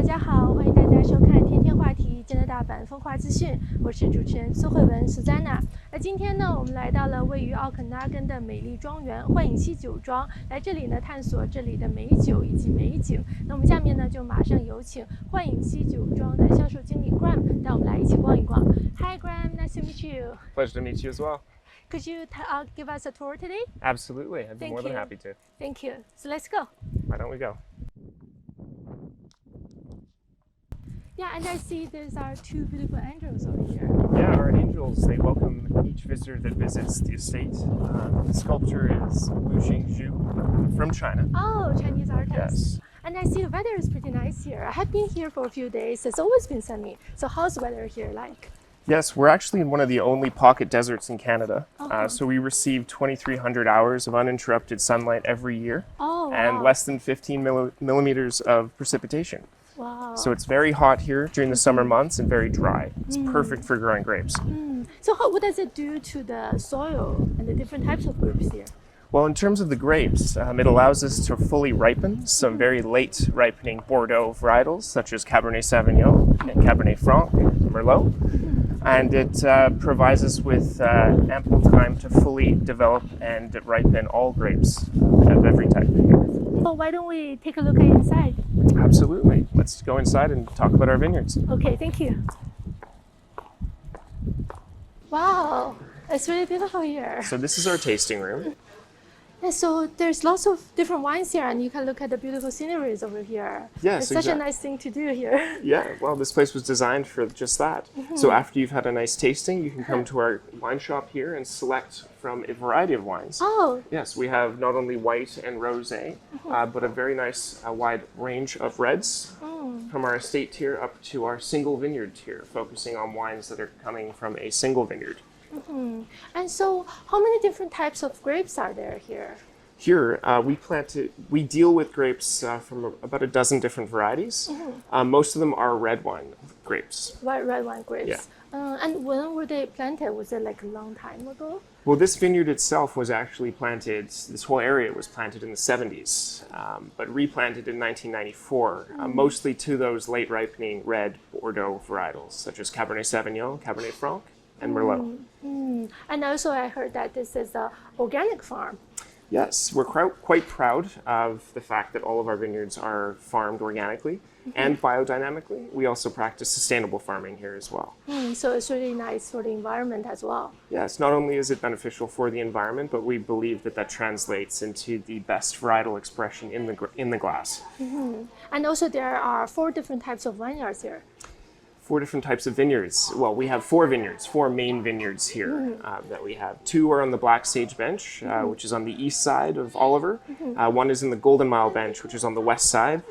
家好，欢迎大家收看天天话题加拿大版风化资讯，我是主持人苏慧文 Susanna。那今天呢，我们来到了位于奥肯纳根的美丽庄园幻影溪酒庄，来这里呢探索这里的美酒以及美景。那我们下面呢就马上有请幻影溪酒庄的销售经理 Graham 带我们来一起逛一逛。Hi Graham, nice to meet you. Pleasure to meet you as well. Could you give us a tour today? Absolutely, I'd be more than happy to. Thank you. So let's go. Why don't we go? Yeah, and I see there's our two beautiful angels over here. Yeah, our angels, they welcome each visitor that visits the estate. The sculpture is Wu Xingzhu from China. Oh, Chinese artist. Yes. And I see the weather is pretty nice here. I have been here for a few days. It's always been sunny. So how's the weather here like? Yes, we're actually in one of the only pocket deserts in Canada. So we receive 2,300 hours of uninterrupted sunlight every year. Oh, wow. And less than 15 millimeters of precipitation. Wow. So it's very hot here during the summer months and very dry. It's perfect for growing grapes. So what does it do to the soil and the different types of grapes here? Well, in terms of the grapes, it allows us to fully ripen some very late ripening Bordeaux varietals, such as Cabernet Sauvignon and Cabernet Franc, Merlot. And it provides us with ample time to fully develop and ripen all grapes of every type. Well, why don't we take a look inside? Absolutely. Let's go inside and talk about our vineyards. Okay, thank you. Wow, it's really beautiful here. So this is our tasting room. Yeah, so there's lots of different wines here, and you can look at the beautiful sceneries over here. Yes, it's such a nice thing to do here. Yeah, well, this place was designed for just that. So after you've had a nice tasting, you can come to our wine shop here and select from a variety of wines. Oh. Yes, we have not only white and rosé, but a very nice wide range of reds from our estate tier up to our single vineyard tier, focusing on wines that are coming from a single vineyard. And so how many different types of grapes are there here? Here, we deal with grapes from about a dozen different varieties. Most of them are red wine grapes. Red wine grapes. Yeah. And when were they planted? Was it like a long time ago? Well, this vineyard itself was actually planted, this whole area was planted in the 70s, but replanted in 1994, mostly to those late ripening red Bordeaux varietals, such as Cabernet Sauvignon, Cabernet Franc, and Merlot. And also I heard that this is an organic farm. Yes, we're quite proud of the fact that all of our vineyards are farmed organically and biodynamically. We also practice sustainable farming here as well. So it's really nice for the environment as well. Yes, not only is it beneficial for the environment, but we believe that that translates into the best varietal expression in the glass. And also there are 4 different types of vineyards here. 4 different types of vineyards. Well, we have 4 vineyards, 4 main vineyards here that we have. 2 are on the Black Sage Bench, which is on the east side of Oliver. 1 is in the Golden Mile Bench, which is on the west side.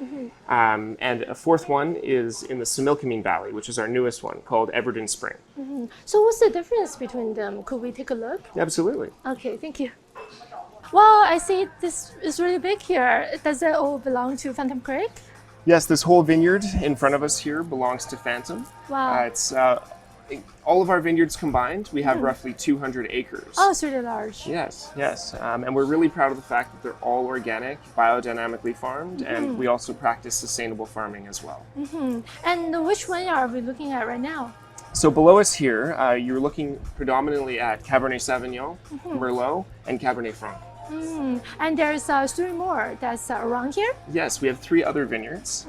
And a 4th one is in the Similkameen Valley, which is our newest one, called Everton Spring. So what's the difference between them? Could we take a look? Absolutely. Okay, thank you. Wow, I see this is really big here. Does it all belong to Phantom Creek? Yes, this whole vineyard in front of us here belongs to Phantom. Wow. It's all of our vineyards combined, we have roughly 200 acres. Oh, it's really large. Yes. And we're really proud of the fact that they're all organic, biodynamically farmed, and we also practice sustainable farming as well. And which one are we looking at right now? So below us here, you're looking predominantly at Cabernet Sauvignon, Merlot, and Cabernet Franc. And there's 3 more that's around here? Yes, we have 3 other vineyards.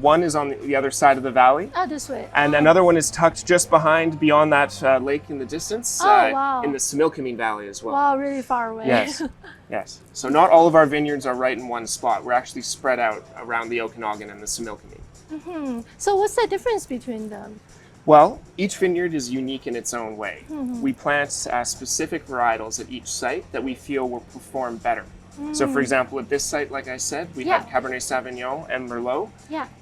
One is on the other side of the valley. Oh, this way. And another one is tucked just behind, beyond that lake in the distance, wow. in the Similkameen Valley as well. Wow, really far away. Yes. So not all of our vineyards are right in one spot. We're actually spread out around the Okanagan and the Similkameen. So what's the difference between them? Well, each vineyard is unique in its own way. We plant specific varietals at each site that we feel will perform better. So for example, at this site, like I said, we have Cabernet Sauvignon and Merlot.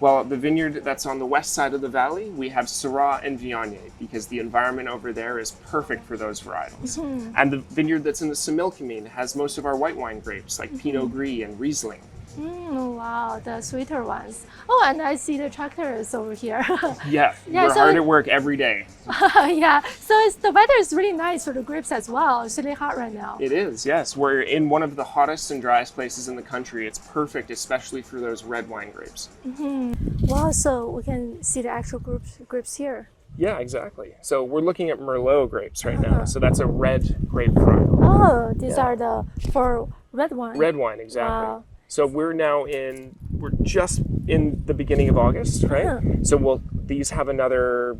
Well, the vineyard that's on the west side of the valley, we have Syrah and Viognier because the environment over there is perfect for those varietals. And the vineyard that's in the Similkameen has most of our white wine grapes like Pinot Gris and Riesling. Wow, the sweeter ones. Oh, and I see the tractors over here. Yeah, we're so hard at work every day. Yeah, so the weather is really nice for the grapes as well. It's really hot right now. It is, yes. We're in one of the hottest and driest places in the country. It's perfect, especially for those red wine grapes. Wow, so we can see the actual grapes here. Yeah, exactly. So we're looking at Merlot grapes right now. So that's a red grape varietal. Oh, these are for red wine. Red wine, exactly. Wow. So we're just in the beginning of August, right? So these have another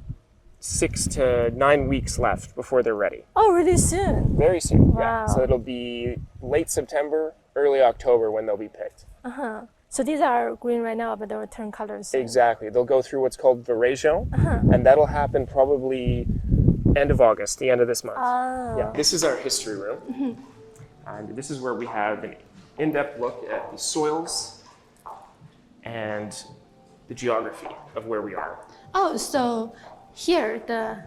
6 to 9 weeks left before they're ready. Oh, really soon? Very soon, Wow. yeah. So it'll be late September, early October when they'll be picked. So these are green right now, but they'll turn colors soon. Exactly. They'll go through what's called veraison, and that'll happen probably end of August, the end of this month. Yeah. This is our history room, and this is where we have an in-depth look at the soils and the geography of where we are. Oh, so here the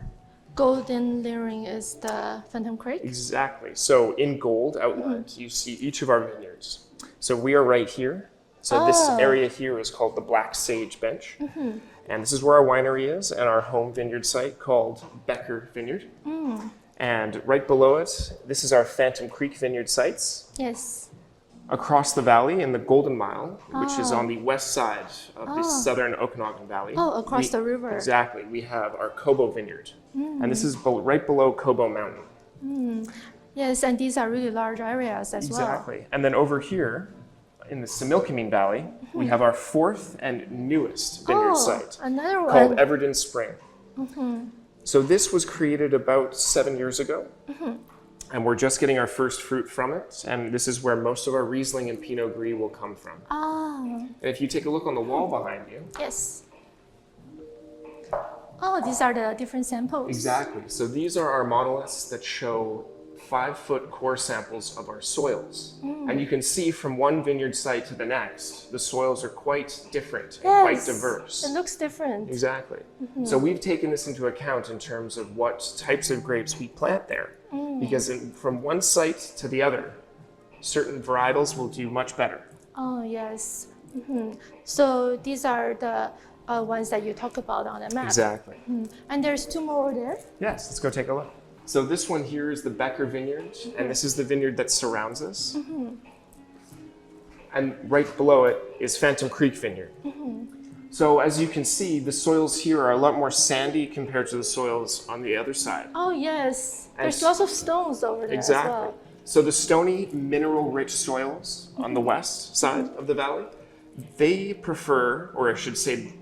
golden layering is the Phantom Creek? Exactly. So in gold outlined, you see each of our vineyards. So we are right here. So this area here is called the Black Sage Bench. And this is where our winery is and our home vineyard site called Becker Vineyard. And right below it, this is our Phantom Creek Vineyard sites. Yes. Across the valley in the Golden Mile, which is on the west side of the southern Okanagan Valley. Oh, across the river. Exactly. We have our Cobo Vineyard. And this is right below Cobo Mountain. Yes, and these are really large areas as well. Exactly. And then over here, in the Similkameen Valley, we have our fourth and newest vineyard site another one. called Everden Spring. So this was created about 7 years ago, and we're just getting our first fruit from it, and this is where most of our Riesling and Pinot Gris will come from. And if you take a look on the wall behind you. Yes. Oh, these are the different samples. Exactly. So these are our monoliths that show 5-foot core samples of our soils. And you can see from one vineyard site to the next, the soils are quite different and quite diverse. It looks different. Exactly. So we've taken this into account in terms of what types of grapes we plant there. Because from one site to the other, certain varietals will do much better. Oh, yes. So these are the ones that you talk about on the map. Exactly. And there's 2 more over there? Yes, let's go take a look. So this one here is the Becker Vineyard, and this is the vineyard that surrounds us. And right below it is Phantom Creek Vineyard. So as you can see, the soils here are a lot more sandy compared to the soils on the other side. Oh, yes. There's lots of stones over there as well. So the stony, mineral-rich soils on the west side of the valley, they prefer, or I should say white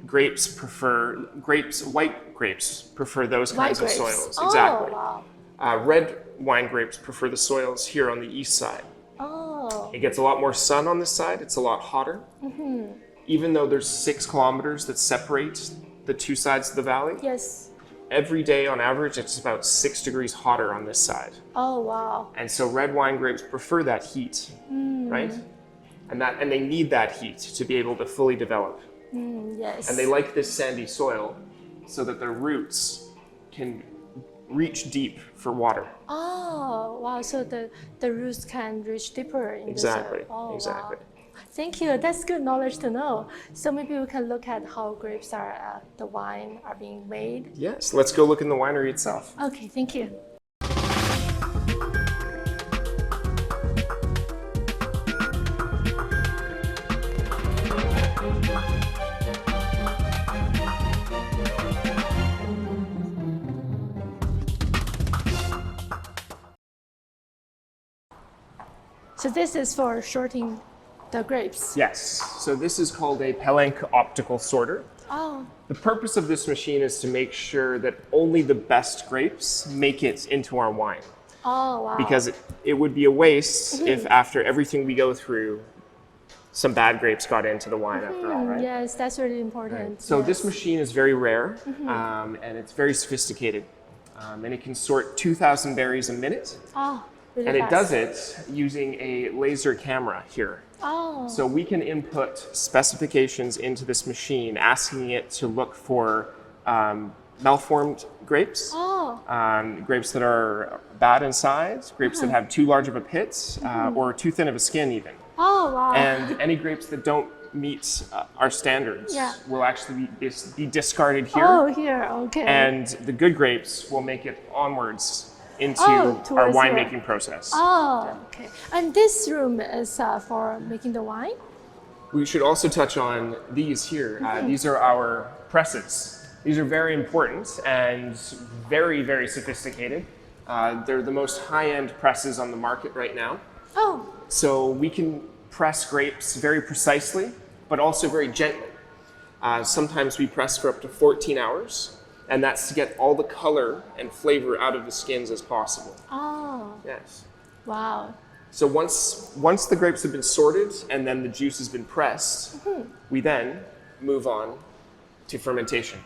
grapes prefer those kinds of soils. Exactly. Wow. Red wine grapes prefer the soils here on the east side. Oh. It gets a lot more sun on this side. It's a lot hotter. Even though there's 6 kilometers that separate the 2 sides of the valley. Yes. Every day on average, it's about 6 degrees hotter on this side. Oh, wow. And so red wine grapes prefer that heat, right? And they need that heat to be able to fully develop. Yes. And they like this sandy soil so that their roots can reach deep for water. Oh, wow. So the roots can reach deeper in the soil. Oh, exactly. Wow. Thank you. That's good knowledge to know. So maybe we can look at how grapes are, the wine are being made. Yes, let's go look in the winery itself. Okay, thank you. So this is for sorting the grapes. Yes, so this is called a Pelenk optical sorter. Oh. The purpose of this machine is to make sure that only the best grapes make it into our wine. Oh, wow. Because it would be a waste if after everything we go through, some bad grapes got into the wine after all, right? Yes, that's really important. Right. So yes. this machine is very rare and it's very sophisticated. And it can sort 2,000 berries a minute. Oh, really and fast. it does it using a laser camera here. Oh. So we can input specifications into this machine, asking it to look for malformed grapes, grapes that are bad inside, grapes that have too large of a pit, or too thin of a skin even. Oh, wow. And any grapes that don't meet our standards will actually be discarded here. Oh, here, okay. And the good grapes will make it onwards into our winemaking process. Oh, okay. And this room is for making the wine? We should also touch on these here. These are our presses. These are very important and very, very sophisticated. They're the most high-end presses on the market right now. Oh. So we can press grapes very precisely, but also very gently. Sometimes we press for up to 14 hours, and that's to get all the color and flavor out of the skins as possible. Oh. Yes. Wow. So once the grapes have been sorted and then the juice has been pressed, we then move on to fermentation.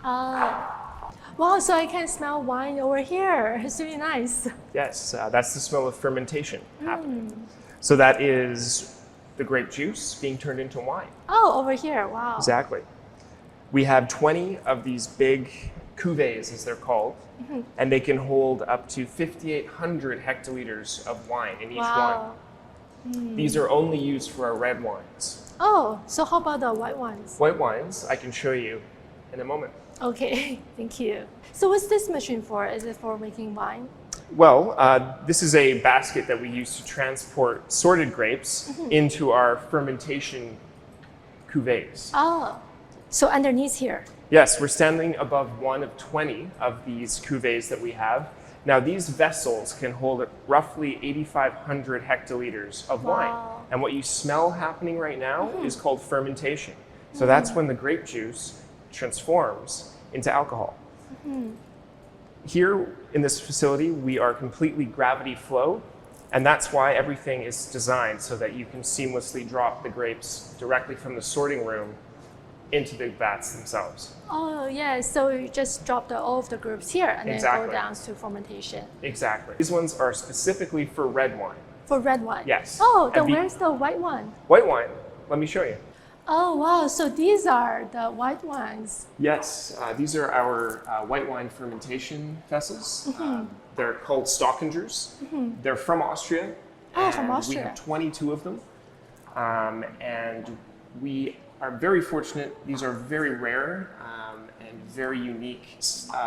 Wow, so I can smell wine over here. It's really nice. Yes, that's the smell of fermentation happening. So that is the grape juice being turned into wine. Oh, over here, wow. Exactly. We have 20 of these big cuvées, as they're called, and they can hold up to 5,800 hectoliters of wine in each one. These are only used for our red wines. Oh, so how about the white ones? White wines, I can show you in a moment. Okay, thank you. So what's this machine for? Is it for making wine? Well, this is a basket that we use to transport sorted grapes into our fermentation cuvées. Oh, so underneath here. Yes, we're standing above one of 20 of these cuvées that we have. Now, these vessels can hold roughly 8,500 hectoliters of wine. And what you smell happening right now is called fermentation. So that's when the grape juice transforms into alcohol. Here in this facility, we are completely gravity flow, and that's why everything is designed so that you can seamlessly drop the grapes directly from the sorting room into the vats themselves. Oh, yeah, so you just drop all of the grapes here and then go down to fermentation. Exactly. These ones are specifically for red wine. For red wine? Yes. Oh, then where's the white one? White wine, let me show you. Oh, wow, so these are the white wines. Yes, these are our white wine fermentation vessels. They're called Stockingers. They're from Austria. Oh, from Austria. We have 22 of them. And we are very fortunate. These are very rare and very unique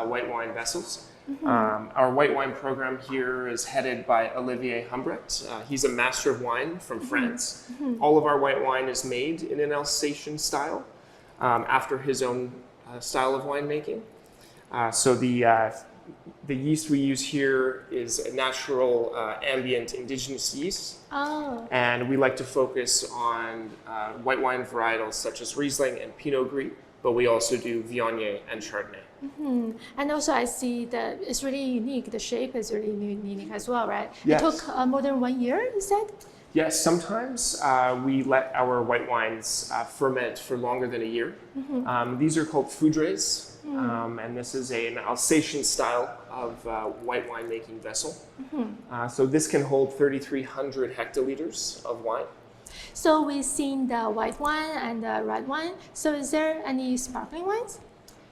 white wine vessels. Our white wine program here is headed by Olivier Humbrecht. He's a master of wine from France. All of our white wine is made in an Alsatian style after his own style of winemaking. So the yeast we use here is a natural ambient indigenous yeast. Oh. And we like to focus on white wine varietals such as Riesling and Pinot Gris, but we also do Viognier and Chardonnay. And also I see that it's really unique. The shape is really unique as well, right? Yes. It took more than 1 year, you said? Yes, sometimes we let our white wines ferment for longer than a year. These are called foudres. And this is an Alsatian style of white wine making vessel. So this can hold 3,300 hectoliters of wine. So we've seen the white wine and the red wine. So is there any sparkling wines?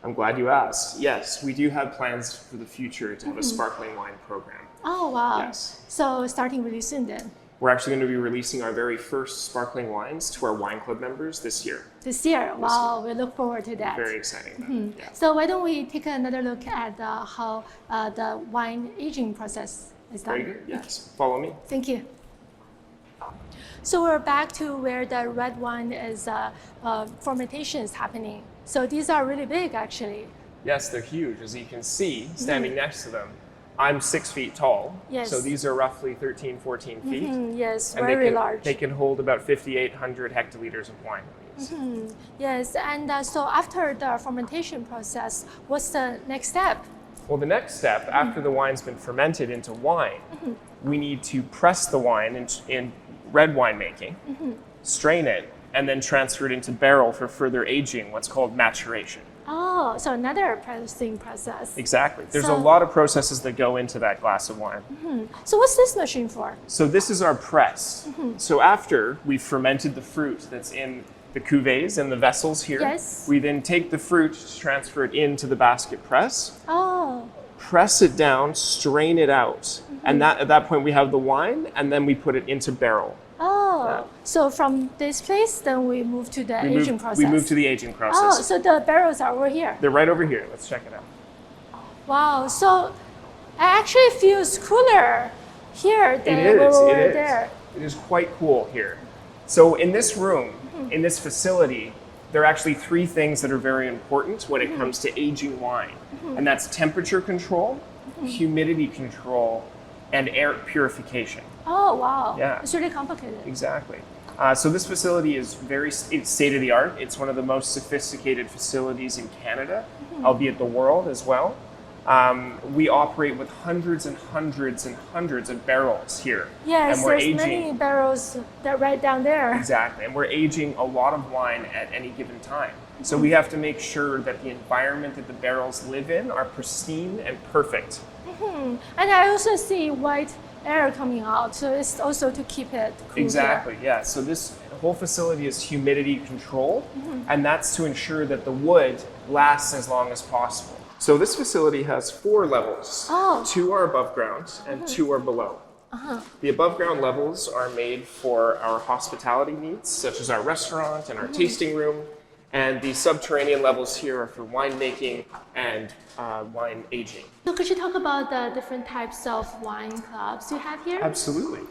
I'm glad you asked. Yes, we do have plans for the future to have a sparkling wine program. Oh, wow. Yes. So starting really soon then? We're actually going to be releasing our very first sparkling wines to our wine club members this year. This year? Wow, we look forward to that. Very exciting. Yeah. So why don't we take another look at how the wine aging process is done? Very good, yes. Follow me. Thank you. So we're back to where the red wine is, fermentation is happening. So these are really big actually. Yes, they're huge. As you can see, standing next to them, I'm 6 feet tall. Yes. So these are roughly 13, 14 feet. Yes, and very large. They can hold about 5,800 hectoliters of wine. Yes, and so after the fermentation process, what's the next step? Well, the next step, after the wine's been fermented into wine, we need to press the wine in red wine making, strain it, and then transfer it into barrel for further aging, what's called maturation. Oh, so another pressing process. Exactly. There's a lot of processes that go into that glass of wine. So what's this machine for? So this is our press. So after we've fermented the fruit that's in the cuvées and the vessels here, we then take the fruit, transfer it into the basket press, press it down, strain it out. And at that point we have the wine, and then we put it into barrel. Yeah. So from this place, then we move to the aging process. We move to the aging process. Oh, so the barrels are over here. They're right over here. Let's check it out. Wow. So it actually feels cooler here than when we were there. It is quite cool here. So in this room, in this facility, there are actually three things that are very important when it comes to aging wine. And that's temperature control, humidity control, and air purification. Oh, wow. Yeah. It's really complicated. Exactly. So this facility is it's state-of-the-art. It's one of the most sophisticated facilities in Canada, albeit the world as well. We operate with hundreds and hundreds and hundreds of barrels here. Yes, and we're there's many barrels that right down there. Exactly, and we're aging a lot of wine at any given time. So we have to make sure that the environment that the barrels live in are pristine and perfect. And I also see white air coming out, so it's also to keep it cool. Exactly, yeah. So this whole facility is humidity controlled, and that's to ensure that the wood lasts as long as possible. So this facility has 4 levels. Oh. 2 are above ground and 2 are below. The above ground levels are made for our hospitality needs, such as our restaurant and our tasting room. And the subterranean levels here are for winemaking and wine aging. So could you talk about the different types of wine clubs you have here? Absolutely.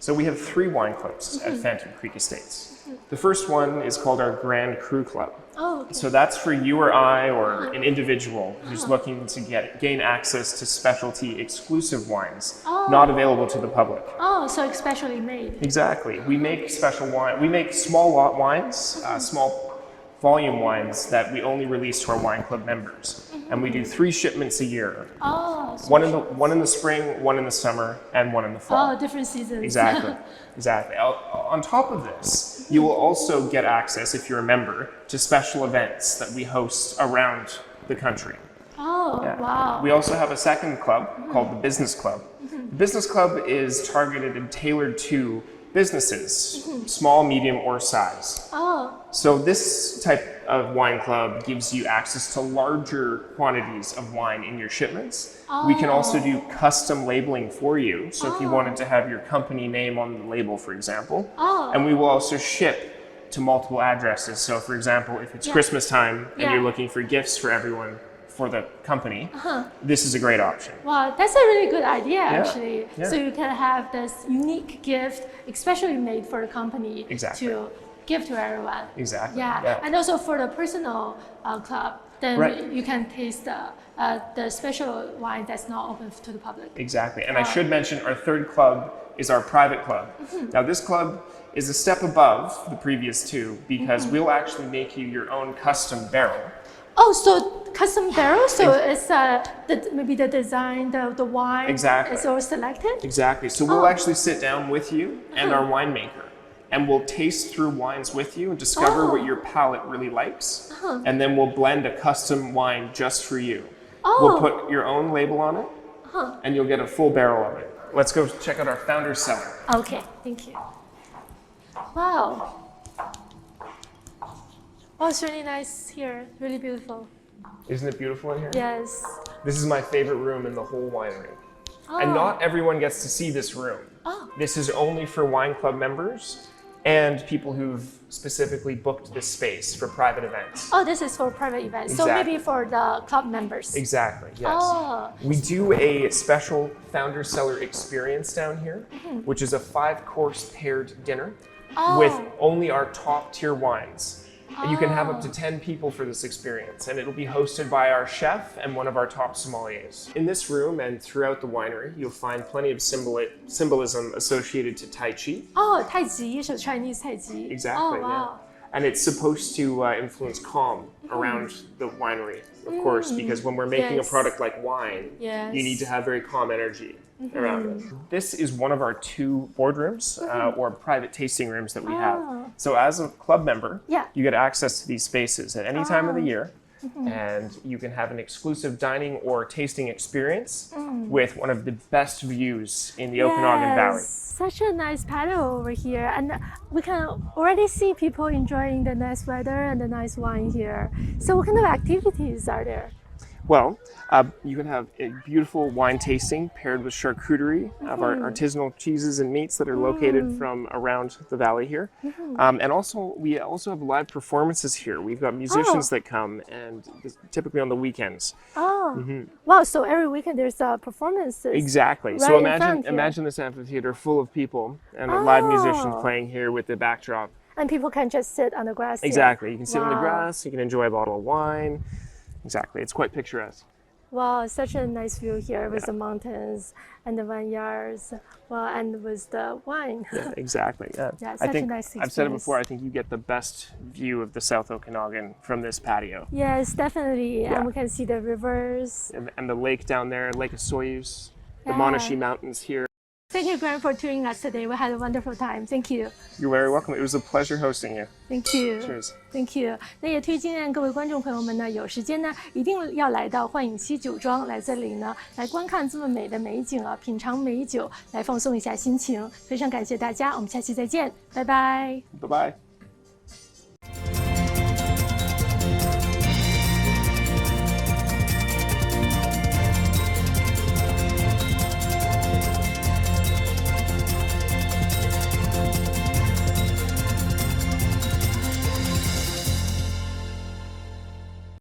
So we have 3 wine clubs at Phantom Creek Estates. The first one is called our Grand Cru Club. Oh, okay. So that's for you or I or an individual who's looking to gain access to specialty exclusive wines not available to the public. Oh, so especially made. Exactly. We make special wine. We make small lot wines, small volume wines that we only release to our wine club members. And we do 3 shipments a year. Oh, so one in the spring, one in the summer, and one in the fall. Oh, different seasons. Exactly. Exactly. On top of this, you will also get access, if you're a member, to special events that we host around the country. Oh, wow. We also have a second club called the Business Club. The Business Club is targeted and tailored to businesses, small, medium, or size. Oh. So this type of wine club gives you access to larger quantities of wine in your shipments. We can also do custom labeling for you. So if you wanted to have your company name on the label, for example, and we will also ship to multiple addresses. So for example, if it's Christmas time and you're looking for gifts for everyone for the company, this is a great option. Wow, that's a really good idea, actually. Yeah. So you can have this unique gift, especially made for the company to give to everyone. Exactly. Yeah. And also for the personal club, then you can taste the special wine that's not open to the public. Exactly. And I should mention our third club is our private club. Now this club is a step above the previous 2 because we'll actually make you your own custom barrel. Oh, so custom barrel? So it's maybe the design, the wine is all selected? Exactly. So we'll actually sit down with you and our winemaker, and we'll taste through wines with you and discover what your palate really likes. And then we'll blend a custom wine just for you. We'll put your own label on it, and you'll get a full barrel of it. Let's go check out our founder's cellar. Okay, thank you. Wow. Oh, it's really nice here. Really beautiful. Isn't it beautiful in here? Yes. This is my favorite room in the whole winery. And not everyone gets to see this room. This is only for wine club members and people who've specifically booked this space for private events. Oh, this is for private events. So maybe for the club members. Exactly, yes. We do a special Founder Cellar experience down here, which is a 5-course paired dinner with only our top tier wines. And you can have up to 10 people for this experience, and it'll be hosted by our chef and one of our top sommeliers. In this room and throughout the winery, you'll find plenty of symbolism associated to Tai Chi. Oh, Tai Chi, so Chinese Tai Chi. Exactly, yeah. And it's supposed to influence calm around the winery, of course, because when we're making a product like wine, you need to have very calm energy around it. This is one of our 2 boardrooms or private tasting rooms that we have. So as a club member, you get access to these spaces at any time of the year, and you can have an exclusive dining or tasting experience with one of the best views in the Okanagan Valley. Such a nice patio over here, and we can already see people enjoying the nice weather and the nice wine here. So what kind of activities are there? Well, you can have a beautiful wine tasting paired with charcuterie of our artisanal cheeses and meats that are located from around the valley here. And also, we also have live performances here. We've got musicians that come, and typically on the weekends. Wow, so every weekend there's performances. Exactly. Right So in imagine this amphitheater full of people and live musicians playing here with the backdrop. And people can just sit on the grass here. Exactly. You can sit on the grass, you can enjoy a bottle of wine. Exactly. It's quite picturesque. Wow, such a nice view here with the mountains and the vineyards, well, and with the wine. Yeah, exactly. Yeah, such a nice experience. I've said it before, I think you get the best view of the South Okanagan from this patio. Yes, definitely. And we can see the rivers. And the lake down there, Lake of Soyuz, the Monashee Mountains here. Thank you, Grant, for touring us today. We had a wonderful time. Thank you. You're very welcome. It was a pleasure hosting you. Thank you. Cheers. Thank you. 那也推荐各位观众朋友们呢，有时间呢，一定要来到幻影溪酒庄，来这里呢，来观看这么美的美景啊，品尝美酒，来放松一下心情。非常感谢大家，我们下期再见，拜拜。Bye-bye.